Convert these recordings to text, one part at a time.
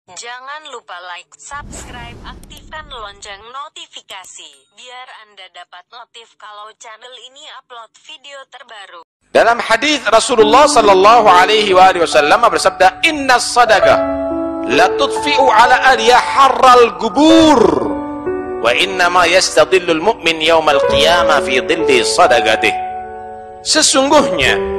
Jangan lupa like, subscribe, aktifkan lonceng notifikasi, biar Anda dapat notif kalau channel ini upload video terbaru. Dalam hadis Rasulullah sallallahu alaihi wasallam bersabda, "Inna sadaqah la tudfi'u ala aliya harral gubur, wa inna ma yastadillul mu'min yawmal qiyamah fi dhilli sadaqatih." Sesungguhnya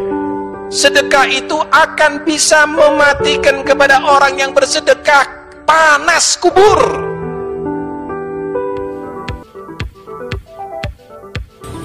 sedekah itu akan bisa mematikan kepada orang yang bersedekah panas kubur.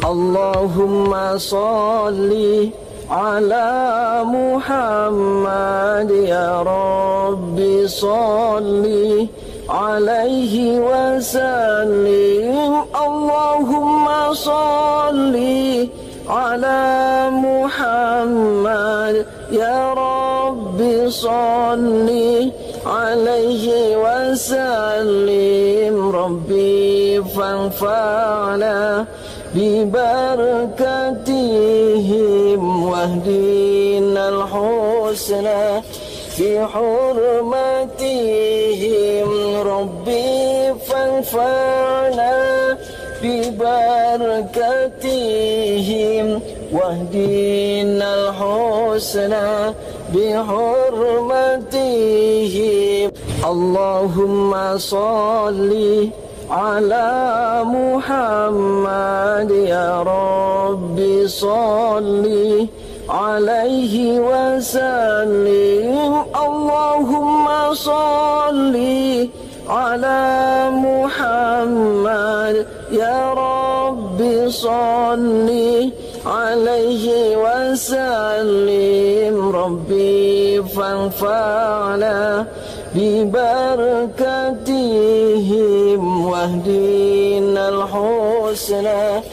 Allahumma salli ala Muhammad ya Rabbi salli alaihi wa sallim. Allahumma salli ala Muhammad ya Rabbi salli alaihi wa sallim. Rabbi fanfa'na bibarakatihim wahdinal husna fi hurmatihim. Rabbi fanfa'na bibarakatihim wahdinal husna bihurmatihim. Allahumma salli ala Muhammad ya Rabbi salli alaihi wa sallim. Allahumma salli ala Muhammad ya Rabbi salli alaihi wa sallim. Rabbi fanfa'na bibarakatihim wahdinal husna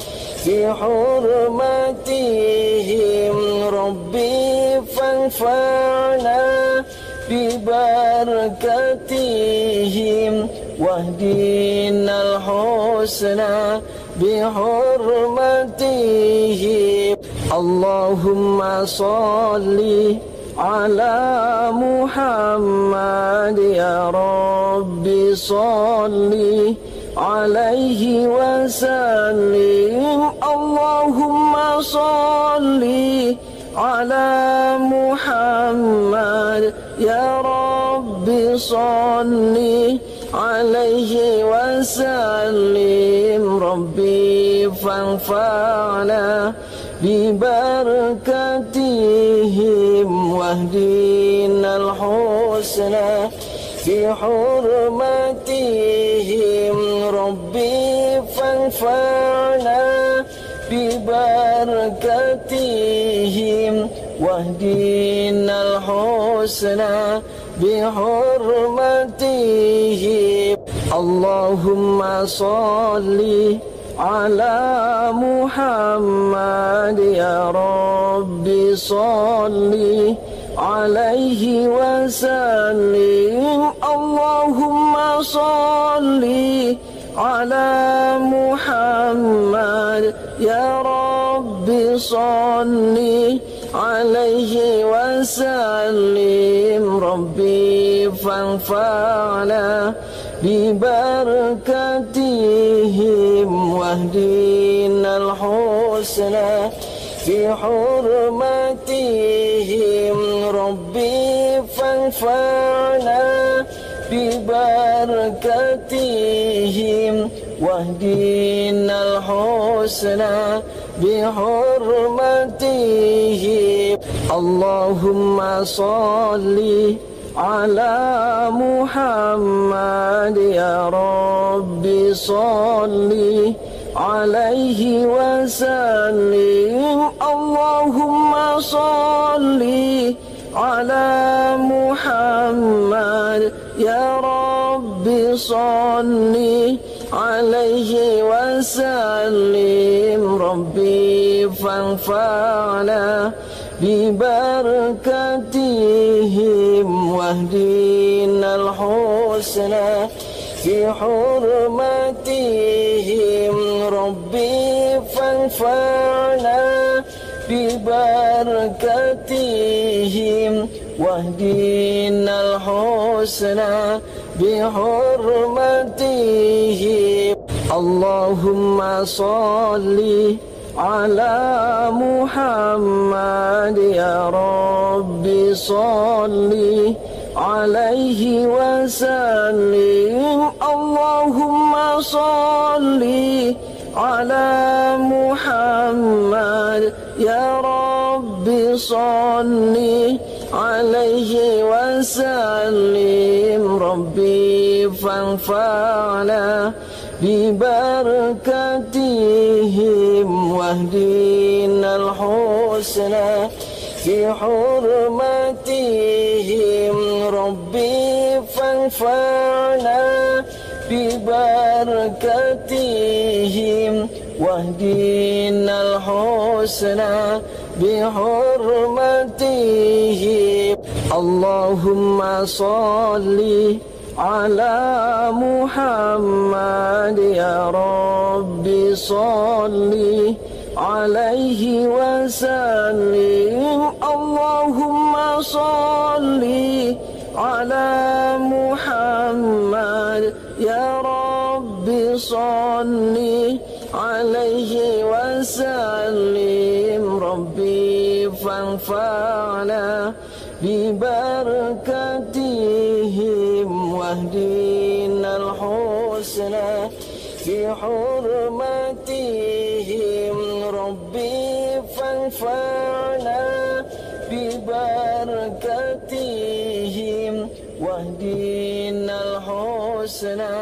fi hurmatihim. Rabbi fanfa'na bibarakatihim wahdinal husna bihurmatihim. Allahumma salli ala Muhammad ya Rabbi salli alaihi wa sallim. Allahumma salli ala Muhammad ya Rabbi salli alaihi wa sallim. Rabbi fanfa'na bibarakatihim wahdinal husna fi hurmatihim. Rabbi fanfa'na bibarakatihim wahdinal husna bihurmatihim. Allahumma salli ala Muhammad ya Rabbi salli alaihi wa sallim. Allahumma salli ala Muhammad ya Rabbi salli alaihi wa sallim. Rabbi fanfa'na bibarakatihim wahdinal husna fi hurmatihim. Rabbi fanfa'na bibarakatihim wahdinal husna bihurmatihim. Allahumma salli ala Muhammad ya Rabbi salli alaihi wa sallim. Allahumma salli ala Muhammad ya Rabbi salli alaihi wa sallim. Rabbi fanfa'na bibarakatihim wahdinal husna fi hurmatihim. Rabbi fanfa'na bibarakatihim واهدنا الحسنى بحرمته اللهم صل على محمد يا رب صل عليه وسلم اللهم صل على محمد يا رب صل عليه وسلم ربي فانفعنا ببركتهم واهدنا الحسنى في حرمتهم ربي فانفعنا ببركتهم واهدنا الحسنى بحرمتهم اللهم صل على محمد يا رب صل عليه وسلم اللهم صل على محمد يا رب صل عليه وسلم ربي فانفعنا ببركتهم واهدنا الحسنى في حرمتهم ربي فانفعنا ببركتهم واهدنا الحسنى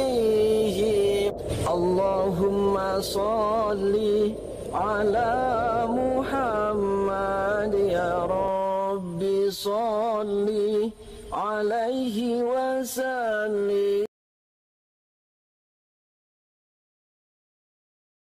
بحرمتهم اللهم صل على محمد يا رب صل عليه وسلم